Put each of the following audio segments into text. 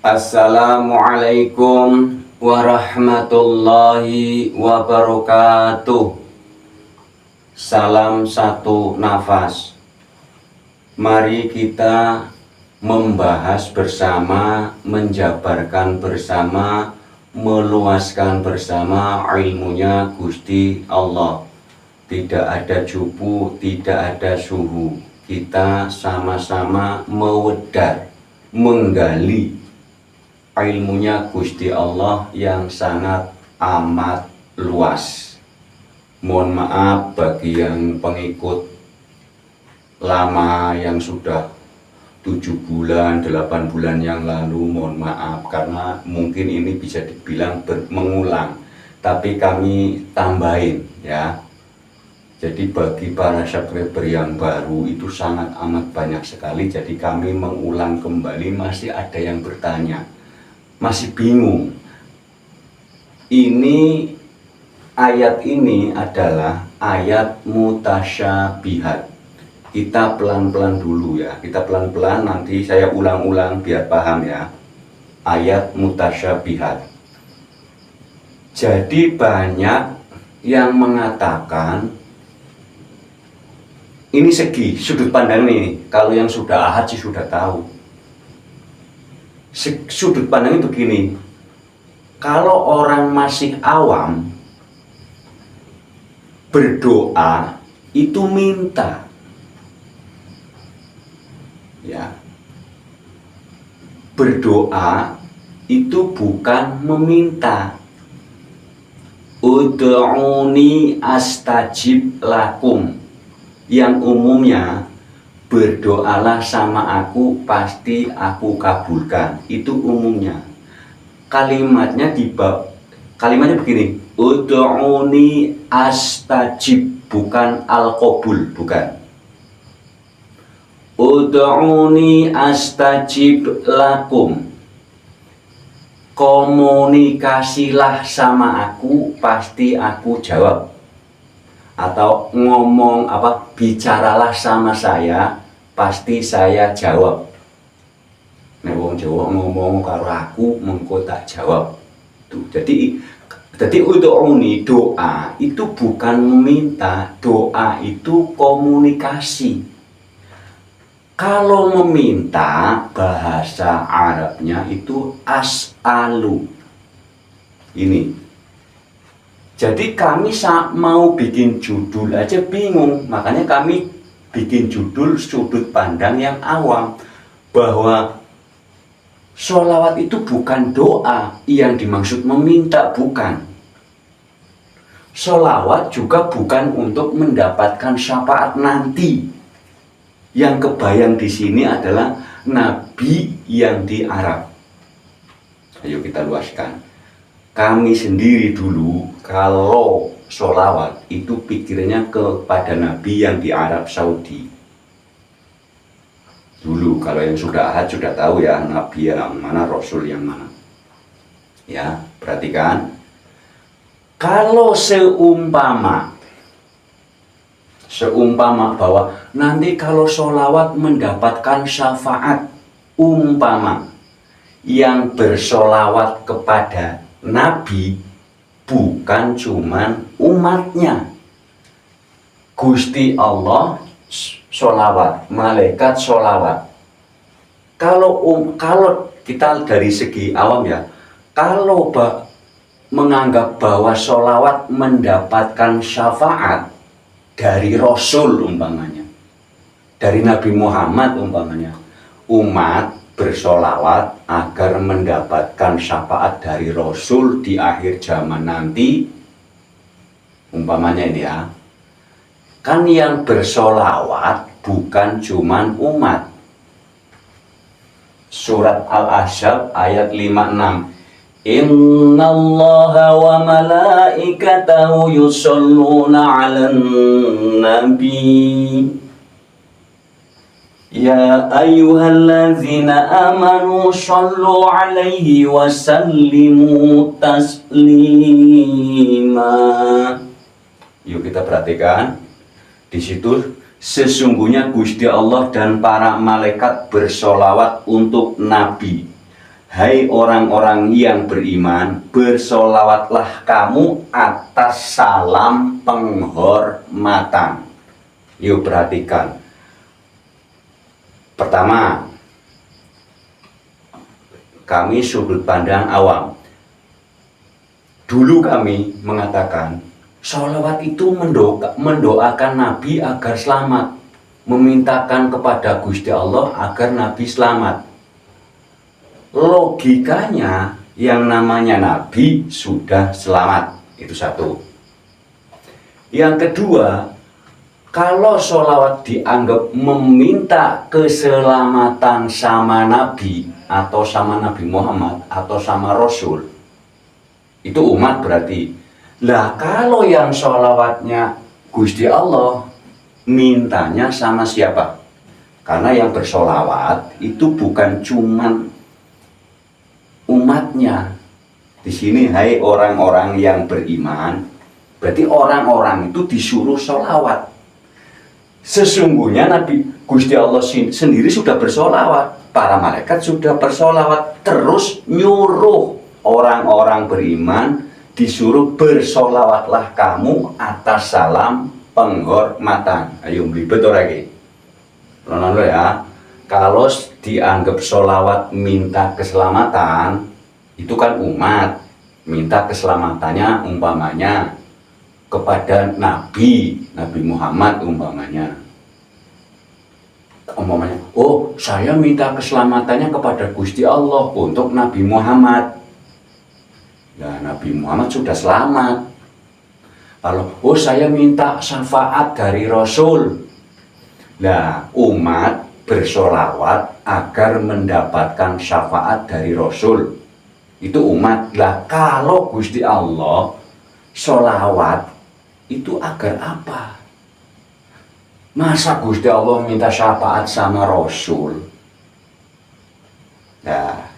Assalamualaikum warahmatullahi wabarakatuh. Salam satu nafas. Mari kita membahas bersama, menjabarkan bersama, meluaskan bersama ilmunya Gusti Allah. Tidak ada jubu, tidak ada suhu. Kita sama-sama mewedar, menggali ilmunya Gusti Allah yang sangat amat luas. Mohon maaf bagi yang pengikut lama yang sudah 7 bulan, 8 bulan yang lalu, mohon maaf karena mungkin ini bisa dibilang mengulang, tapi kami tambahin ya. Jadi bagi para subscriber yang baru itu sangat amat banyak sekali, jadi kami mengulang kembali. Masih ada yang bertanya, masih bingung. Ini ayat ini adalah ayat mutasyabihat. Kita pelan-pelan dulu ya. Kita pelan-pelan, nanti saya ulang-ulang biar paham ya. Ayat mutasyabihat. Jadi banyak yang mengatakan ini segi sudut pandang nih. Kalau yang sudah ahad sih sudah tahu. Sudut pandangnya begini, kalau orang masih awam berdoa itu minta ya, berdoa itu bukan meminta. Ud'uni astajib lakum, yang umumnya berdoalah sama aku pasti aku kabulkan, itu umumnya. Kalimatnya kalimatnya begini, ud'uni astajib, bukan al-qabul, bukan. Ud'uni astajib lakum, komunikasilah sama aku pasti aku jawab. Atau ngomong bicaralah sama saya pasti saya jawab. Nek wong Jawa ngomong karo aku mengko tak jawab. Tuh, jadi ud'uni, doa itu bukan meminta, doa itu komunikasi. Kalau meminta bahasa Arabnya itu as'alu. Ini. Jadi kami mau bikin judul aja bingung, makanya kami bikin judul sudut pandang yang awam, bahwa sholawat itu bukan doa yang dimaksud meminta, bukan. Sholawat juga bukan untuk mendapatkan syafaat nanti. Yang kebayang di sini adalah Nabi yang di Arab. Ayo kita luaskan. Kami sendiri dulu kalau sholawat itu pikirnya kepada Nabi yang di Arab Saudi. Dulu kalau yang sudah ahad sudah tahu ya, Nabi yang mana, Rasul yang mana. Ya, perhatikan. Kalau seumpama bahwa nanti kalau sholawat mendapatkan syafaat, umpama yang bersholawat kepada Nabi bukan cuman umatnya, Gusti Allah sholawat, malaikat sholawat. Kalau kita dari segi awam ya, kalau menganggap bahwa sholawat mendapatkan syafaat dari Rasul umpamanya, dari Nabi Muhammad umpamanya, umat bersolawat agar mendapatkan syafaat dari Rasul di akhir zaman nanti, umpamanya ini ya, kan yang bersolawat bukan cuman umat. Surat Al-Ahzab ayat 56, Innallaha wa malaikatahu yusholluna 'alan nabi Ya ayyuhallazina amanu shallu alaihi wa sallimu taslima. Yuk kita perhatikan. Di situ sesungguhnya Gusti Allah dan para malaikat bersolawat untuk Nabi. Hai orang-orang yang beriman, bersolawatlah kamu atas salam penghormatan. Yuk perhatikan. Pertama, kami sudut pandang awam. Dulu kami mengatakan, sholawat itu mendoakan Nabi agar selamat, memintakan kepada Gusti Allah agar Nabi selamat. Logikanya yang namanya Nabi sudah selamat, itu satu. Yang kedua, kalau sholawat dianggap meminta keselamatan sama Nabi atau sama Nabi Muhammad atau sama Rasul, itu umat berarti. Lah kalau yang sholawatnya Gusti Allah, mintanya sama siapa? Karena yang bersolawat itu bukan cuman umatnya. Di sini hai orang-orang yang beriman, berarti orang-orang itu disuruh sholawat. Sesungguhnya Nabi Gusti Allah sendiri sudah bersolawat, para malaikat sudah bersolawat, terus nyuruh orang-orang beriman disuruh bersolawatlah kamu atas salam penghormatan. Ayo belibet lagi. Lalu ya, kalau dianggap solawat minta keselamatan, itu kan umat minta keselamatannya umpamanya kepada Nabi Muhammad umpamanya, oh saya minta keselamatannya kepada Gusti Allah untuk Nabi Muhammad. Nah, Nabi Muhammad sudah selamat. Kalau oh saya minta syafaat dari Rasul. Nah, umat bersolawat agar mendapatkan syafaat dari Rasul. Itu umat. Lah kalau Gusti Allah solawat itu agar apa? Masa Gusti Allah minta syafaat sama Rasul? Nah,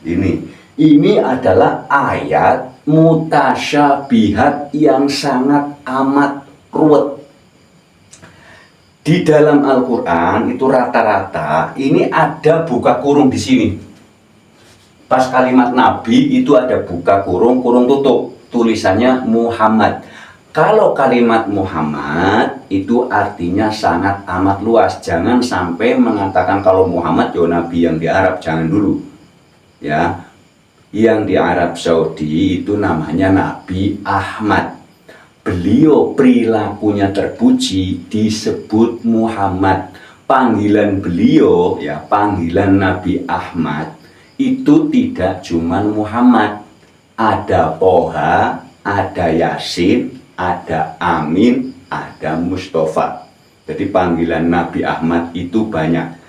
ini adalah ayat mutasyabihat yang sangat amat ruwet. Di dalam Al-Quran itu rata-rata ini ada buka kurung di sini. Pas kalimat Nabi itu ada buka kurung tutup, tulisannya Muhammad. Kalau kalimat Muhammad itu artinya sangat amat luas. Jangan sampai mengatakan kalau Muhammad ya Nabi yang di Arab, jangan dulu. Ya. Yang di Arab Saudi itu namanya Nabi Ahmad. Beliau perilakunya terpuji, disebut Muhammad. Panggilan beliau, ya panggilan Nabi Ahmad itu tidak cuman Muhammad. Ada Toha, ada Yasin, ada Amin, ada Mustafa. Jadi panggilan Nabi Ahmad itu banyak.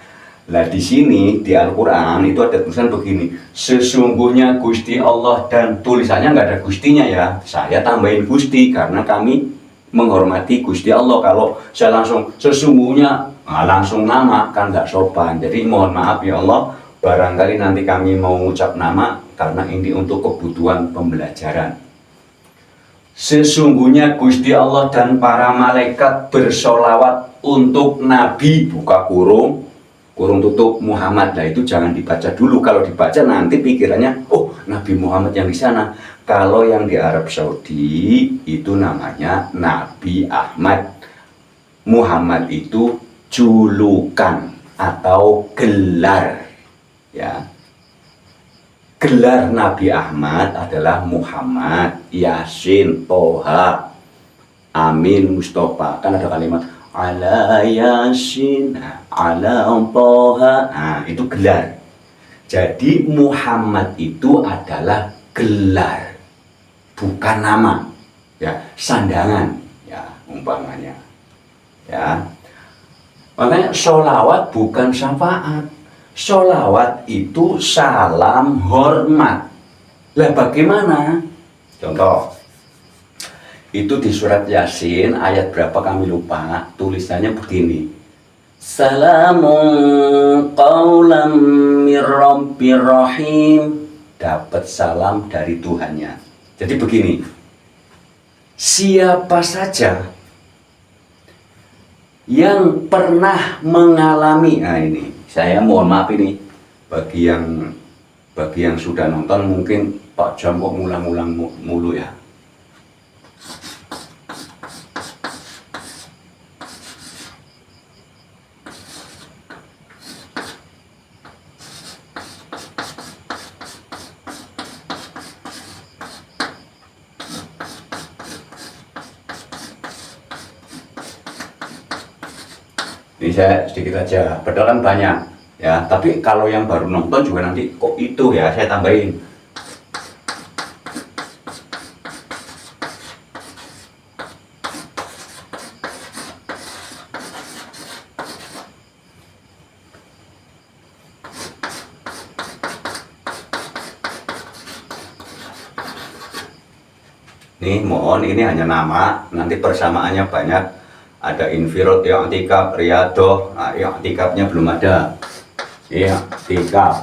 Nah di sini di Al-Quran itu ada tulisan begini, sesungguhnya Gusti Allah, dan tulisannya nggak ada Gustinya ya, saya tambahin Gusti karena kami menghormati Gusti Allah. Kalau saya langsung sesungguhnya langsung nama kan nggak sopan. Jadi mohon maaf ya Allah, barangkali nanti kami mau mengucap nama karena ini untuk kebutuhan pembelajaran. Sesungguhnya Gusti Allah dan para malaikat bersolawat untuk Nabi buka kurung tutup Muhammad. Nah itu jangan dibaca dulu. Kalau dibaca nanti pikirannya oh Nabi Muhammad yang di sana. Kalau yang di Arab Saudi itu namanya Nabi Ahmad. Muhammad itu julukan atau gelar, ya. Gelar Nabi Ahmad adalah Muhammad, Yasin, Toha, Amin, Mustafa. Kan ada kalimat ala Yasin, ala Toha, nah itu gelar. Jadi Muhammad itu adalah gelar, bukan nama, ya sandangan, ya umpamanya, ya. Makanya sholawat bukan syafaat, sholawat itu salam hormat. Lah bagaimana? Contoh. Itu di surat Yasin ayat berapa kami lupa, tulisannya begini, salamun qaulam mir rabbir rahim, dapat salam dari Tuhannya. Jadi begini, siapa saja yang pernah mengalami, nah ini saya mohon maaf ini bagi yang Bagi yang sudah nonton mungkin Pak Jam kok ngulang-ngulang mulu ya. Ini saya sedikit aja, padahal kan banyak ya, tapi kalau yang baru nonton juga nanti kok itu ya, saya tambahin. Nih mohon, ini hanya nama, nanti persamaannya banyak. Ada infirot, i'tikaf, riyadoh. Nah, i'tikafnya belum ada. I'tikaf.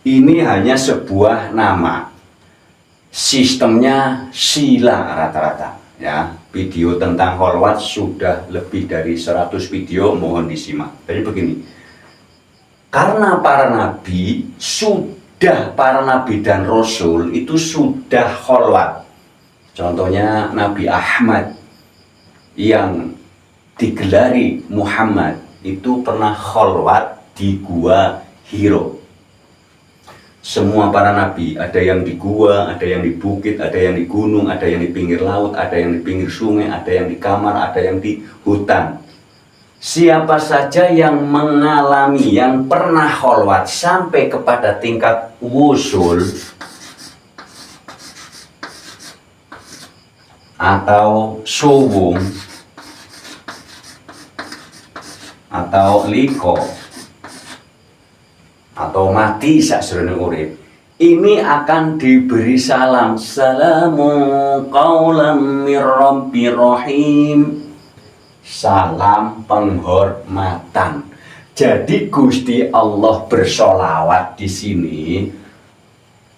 Ini hanya sebuah nama. Sistemnya sila rata-rata. Ya, video tentang kholwat sudah lebih dari 100 video, mohon disimak. Jadi begini. Karena para nabi para nabi dan rasul itu sudah kholwat. Contohnya Nabi Ahmad yang digelari Muhammad itu pernah kholwat di gua Hiro. Semua para nabi, ada yang di gua, ada yang di bukit, ada yang di gunung, ada yang di pinggir laut, ada yang di pinggir sungai, ada yang di kamar, ada yang di hutan. Siapa saja yang mengalami, yang pernah kholwat sampai kepada tingkat wusul atau suwung atau liko atau mati sakjroning urip, ini akan diberi salam, salamun qaulam mir rabbir rahim, salam penghormatan. Jadi Gusti Allah bersolawat di sini.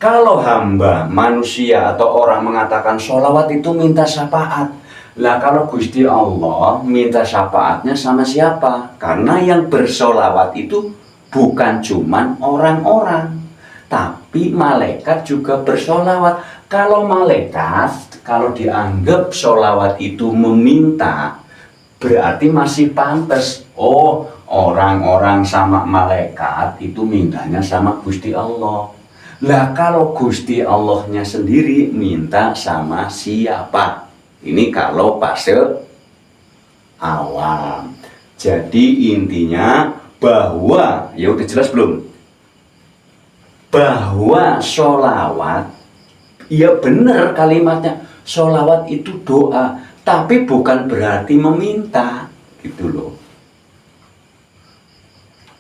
Kalau hamba manusia atau orang mengatakan solawat itu minta syafaat, lah kalau Gusti Allah minta syafaatnya sama siapa? Karena yang bersolawat itu bukan cuman orang-orang, tapi malaikat juga bersolawat. Kalau malaikat, kalau dianggap solawat itu meminta, berarti masih pantas. Oh, orang-orang sama malaikat itu mintanya sama Gusti Allah. Lah kalau Gusti Allahnya sendiri minta sama siapa? Ini kalau fase awam. Jadi intinya bahwa, ya udah jelas belum? Bahwa sholawat, ya benar kalimatnya, sholawat itu doa, tapi bukan berarti meminta, gitu loh.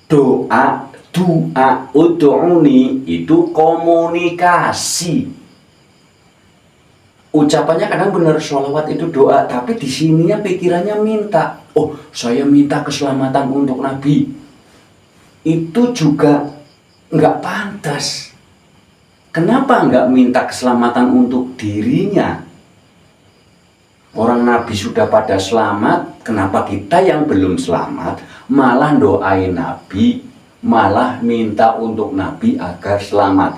Doa, ud'uni itu komunikasi. Ucapannya kadang benar sholawat itu doa, tapi di sininya pikirannya minta. Oh, saya minta keselamatan untuk Nabi. Itu juga nggak pantas. Kenapa nggak minta keselamatan untuk dirinya? Orang Nabi sudah pada selamat, kenapa kita yang belum selamat malah doain Nabi, malah minta untuk Nabi agar selamat?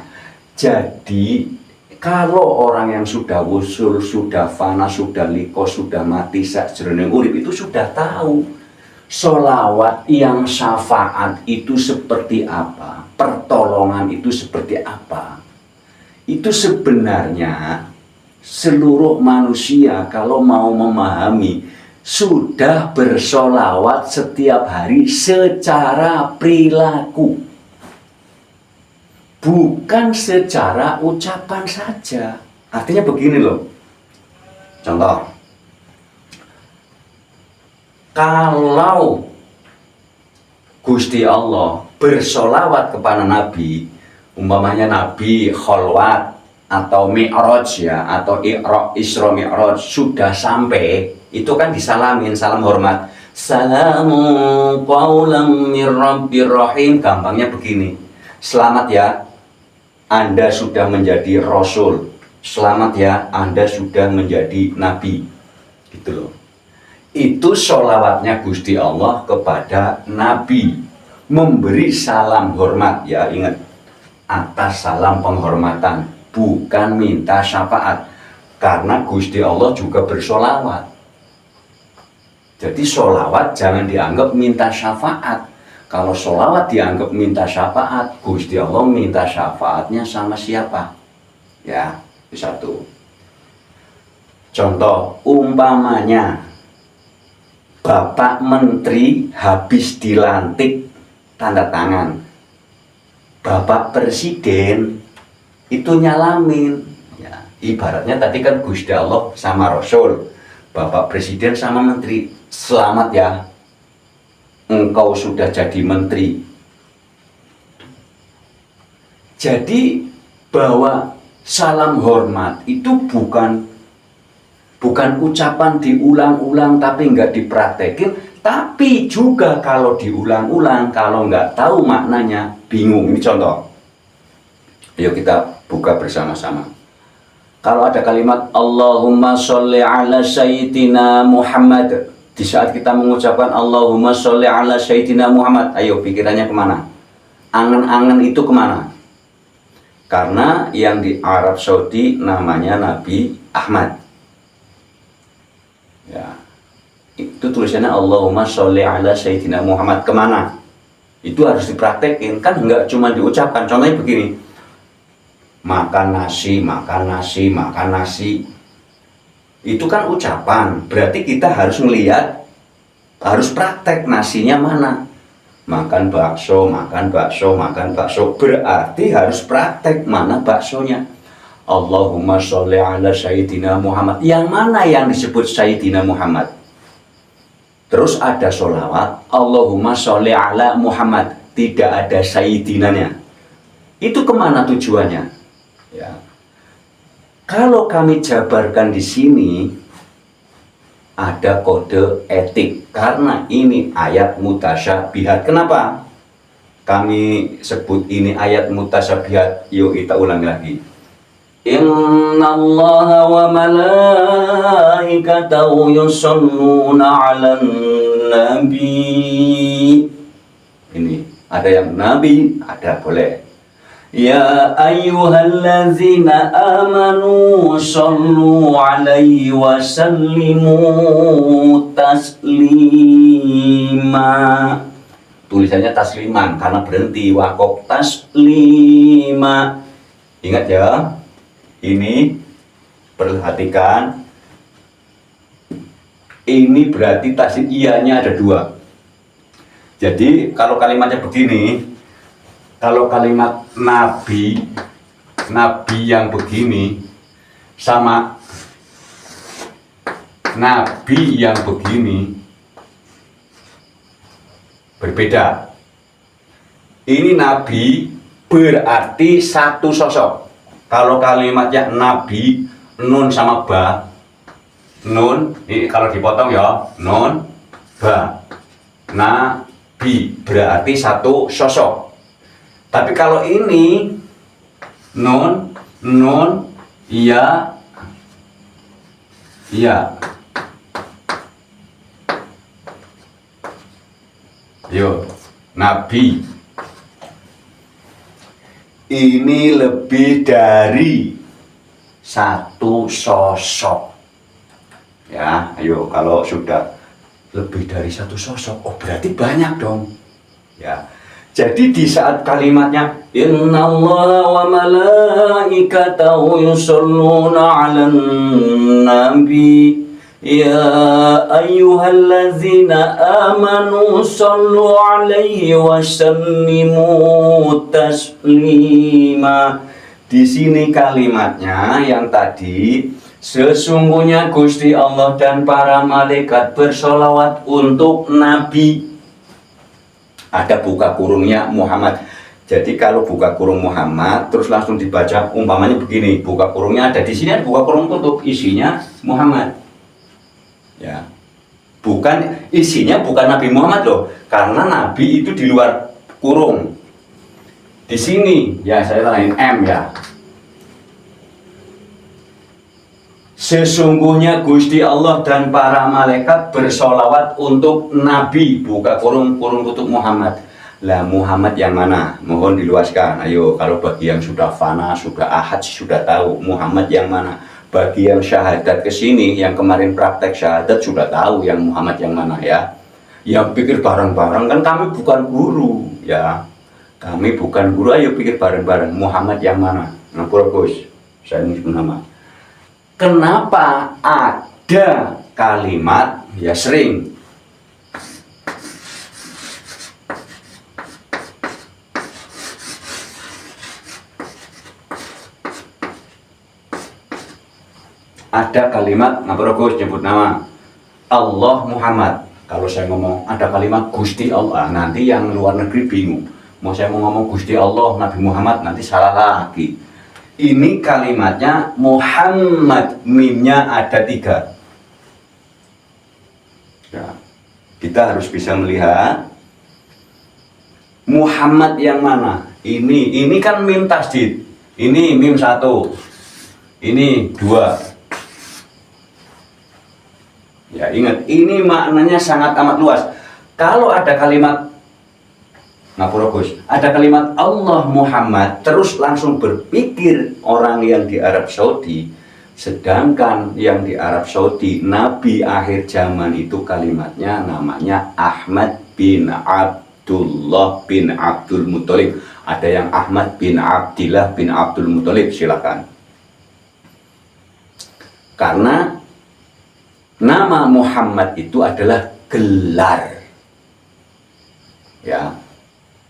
Jadi kalau orang yang sudah wusul, sudah fana, sudah liko, sudah mati sakjroning urip itu sudah tahu sholawat yang syafaat itu seperti apa, pertolongan itu seperti apa. Itu sebenarnya seluruh manusia kalau mau memahami sudah bersolawat setiap hari secara perilaku, bukan secara ucapan saja. Artinya begini loh. Contoh. Kalau Gusti Allah bersolawat kepada Nabi, umpamanya Nabi kholwat atau mi'raj ya, atau Isra Mi'raj sudah sampai, itu kan disalamin, salam hormat. Salamun qaulam mir rabbir rahim. Gampangnya begini. Selamat ya, Anda sudah menjadi Rasul. Selamat ya, Anda sudah menjadi Nabi. Gitu loh. Itu sholawatnya Gusti Allah kepada Nabi. memberi salam hormat, ya ingat, atas salam penghormatan, bukan minta syafaat. Karena Gusti Allah juga bersolawat. Jadi solawat jangan dianggap minta syafaat. Kalau solawat dianggap minta syafaat, Gusti Allah minta syafaatnya sama siapa? Ya, itu satu. Contoh, umpamanya Bapak Menteri habis dilantik, tanda tangan. Bapak Presiden itu nyalamin. Ya, ibaratnya tadi kan Gusti Allah sama Rasul, Bapak Presiden sama Menteri, selamat ya, engkau sudah jadi menteri. Jadi bahwa salam hormat itu bukan ucapan diulang-ulang tapi nggak dipraktekin, tapi juga kalau diulang-ulang, kalau nggak tahu maknanya, bingung. Ini contoh. Ayo kita buka bersama-sama. Kalau ada kalimat Allahumma sholli ala sayyidina Muhammad, di saat kita mengucapkan Allahumma sholli ala sayyidina Muhammad, ayo pikirannya kemana? Angan-angan itu kemana? Karena yang di Arab Saudi namanya Nabi Ahmad. Ya, itu tulisannya Allahumma sholli ala sayyidina Muhammad, kemana? Itu harus dipraktekin, kan nggak cuma diucapkan. Contohnya begini, makan nasi, makan nasi, makan nasi. Itu kan ucapan, berarti kita harus melihat, harus praktek nasinya mana. Makan bakso, makan bakso, makan bakso, berarti harus praktek mana baksonya. Allahumma sholli ala sayyidina Muhammad, yang mana yang disebut sayyidina Muhammad? Terus ada sholawat Allahumma sholli ala Muhammad, tidak ada sayyidinanya. Itu kemana tujuannya? Ya. Kalau kami jabarkan di sini ada kode etik, karena ini ayat mutasyabihat. Kenapa kami sebut ini ayat mutasyabihat? Yuk kita ulangi lagi. Innallaha wa malaikatahu yusholluna 'alan nabi. Ini ada yang nabi, ada boleh. Ya ayyuhallazina amanu shollu 'alaihi wa sallimu taslima. Tulisannya tasliman karena berhenti wakaf taslima. Ingat ya. Ini perhatikan, ini berarti tasdid iyanya ada dua. Jadi kalau kalimatnya begini, kalau kalimat nabi yang begini sama nabi yang begini berbeda. Ini nabi berarti satu sosok. Kalau kalimatnya nabi, nun sama ba, nun, ini kalau dipotong ya, nun, ba, nabi, berarti satu sosok. Tapi kalau ini, nun, iya, yo, nabi. Ini lebih dari satu sosok. Ya, ayo kalau sudah lebih dari satu sosok, oh berarti banyak dong. Ya. Jadi di saat kalimatnya innallaha wa malaikatahu yusholluna 'alan nabi ya ayyuhallazina amanu shollu 'alaihi wa sallimu taslima. Di sini kalimatnya yang tadi, sesungguhnya Gusti Allah dan para malaikat bersolawat untuk Nabi. Ada buka kurungnya Muhammad. Jadi kalau buka kurung Muhammad terus langsung dibaca, umpamanya begini, buka kurungnya ada di sini, ada buka kurung tutup, isinya Muhammad. Ya, bukan isinya bukan Nabi Muhammad loh, karena Nabi itu di luar kurung. Di sini ya saya tanahin M ya. Sesungguhnya Gusti Allah dan para malaikat bersolawat untuk Nabi, buka kurung, kurung tutup Muhammad. Lah Muhammad yang mana? Mohon diluaskan. Ayo, kalau bagi yang sudah fana, sudah ahad, sudah tahu Muhammad yang mana. Bagi yang syahadat ke sini, yang kemarin praktek syahadat sudah tahu yang Muhammad yang mana ya. Yang pikir bareng-bareng, kan kami bukan guru ya. Kami bukan guru, ayo pikir bareng-bareng. Muhammad yang mana? Ngapura Gus, saya ini nama. Kenapa ada kalimat ya sering ada kalimat ngapura Gus nyebut nama Allah Muhammad. Kalau saya ngomong ada kalimat Gusti Allah, nanti yang luar negeri bingung. Mau saya mau ngomong Gusti Allah Nabi Muhammad, nanti salah lagi. Ini kalimatnya Muhammad, mimnya ada 3 ya. Kita harus bisa melihat Muhammad yang mana. Ini kan mim tasdid, ini mim 1, ini 2 ya. Ingat, ini maknanya sangat amat luas. Kalau ada kalimat ada kalimat Allah Muhammad, terus langsung berpikir orang yang di Arab Saudi, sedangkan yang di Arab Saudi Nabi akhir zaman itu kalimatnya namanya Ahmad bin Abdullah bin Abdul Muthalib. Ada yang Ahmad bin Abdillah bin Abdul Muthalib, silakan. Karena nama Muhammad itu adalah gelar ya.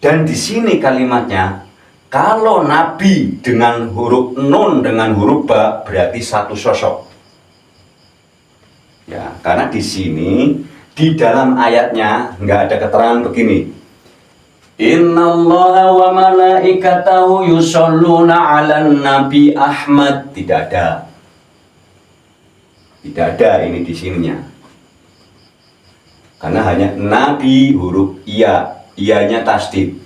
Dan di sini kalimatnya, kalau Nabi dengan huruf nun dengan huruf ba berarti satu sosok. Ya, karena di sini di dalam ayatnya nggak ada keterangan begini. Innallaha wa malaikatahu yusholluna 'alan nabi Ahmad, tidak ada. Tidak ada ini di sininya. Karena hanya nabi huruf iya. Ianya tasdid,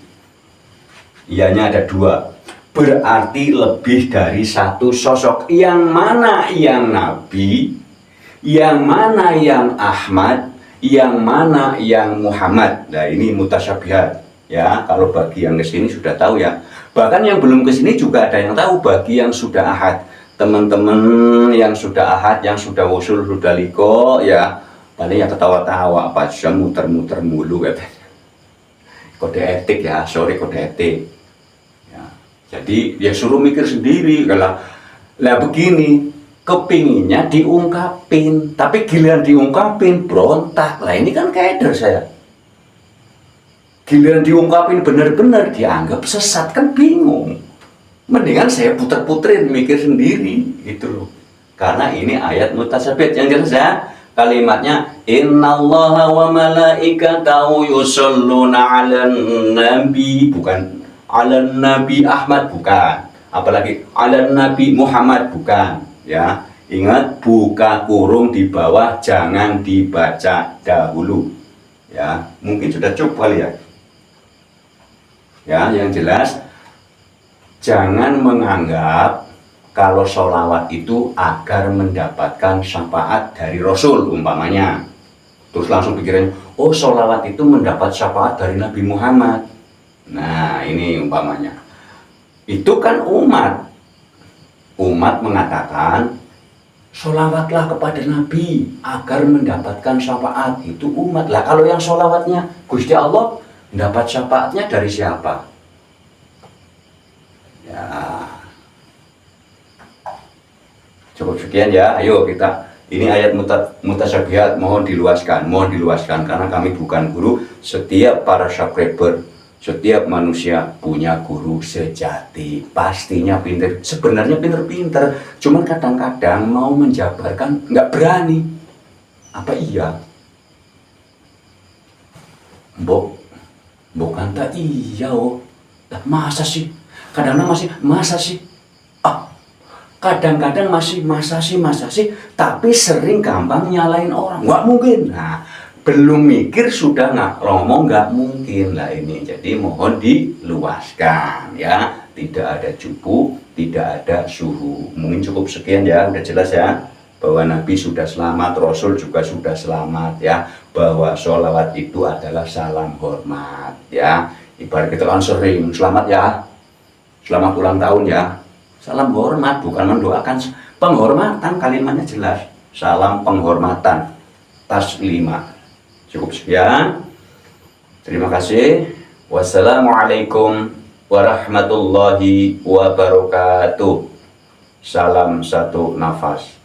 ianya ada 2, berarti lebih dari satu sosok. Yang mana yang Nabi, yang mana yang Ahmad, yang mana yang Muhammad. Nah ini mutasyabihat ya. Kalau bagi yang kesini sudah tahu ya. Bahkan yang belum kesini juga ada yang tahu. Bagi yang sudah ahad, teman-teman yang sudah ahad, yang sudah wusul, sudah liko ya, paling ya ketawa-tawa apa aja, muter-muter mulu katanya. Kode etik ya, sorry kode etik ya. Jadi ya suruh mikir sendiri. Kalau lah begini, kepinginnya diungkapin, tapi giliran diungkapin berontak. Lah ini kan keder saya. Giliran diungkapin benar-benar dianggap sesat, kan bingung. Mendingan saya puter-puterin mikir sendiri gitu loh. Karena ini ayat mutasyabihat yang jelas ya. Kalimatnya innallaha wa malaikatahu yusholluna 'alan nabi, bukan 'alan nabi Ahmad, bukan. Apalagi 'alan nabi Muhammad, bukan ya. Ingat, buka kurung di bawah, jangan dibaca dahulu ya. Mungkin sudah cukup kali ya. Ya, yang jelas jangan menganggap kalau sholawat itu agar mendapatkan syafaat dari Rasul umpamanya. Terus langsung pikirannya, oh sholawat itu mendapat syafaat dari Nabi Muhammad. Nah ini umpamanya. Itu kan umat. Umat mengatakan, sholawatlah kepada Nabi agar mendapatkan syafaat. Itu umat. Lah kalau yang sholawatnya Gusti Allah, mendapat syafaatnya dari siapa? Ya. Cukup sekian ya, ayo kita, ini ayat mutasyabihat, mohon diluaskan karena kami bukan guru. Setiap para subscriber, setiap manusia punya guru sejati, pastinya pinter, sebenarnya pinter-pinter, cuman kadang-kadang mau menjabarkan nggak berani. Apa iya? Mbok kanta iya oh. Lah masa sih? Kadang-kadang masih masa sih? Kadang-kadang masih masa sih, tapi sering gampang nyalain orang. Nggak mungkin. Nah, belum mikir sudah ngomong nggak mungkin lah ini. Jadi mohon diluaskan ya. Tidak ada cupu, tidak ada suhu. Mungkin cukup sekian ya, udah jelas ya. Bahwa Nabi sudah selamat, Rasul juga sudah selamat ya. Bahwa sholawat itu adalah salam hormat ya. Ibarat kita kan sering, selamat ya, selamat ulang tahun ya. Salam hormat, bukan mendoakan. Penghormatan, kalimatnya jelas. Salam penghormatan. Tas 5. Cukup sekian. Terima kasih. Wassalamualaikum warahmatullahi wabarakatuh. Salam satu nafas.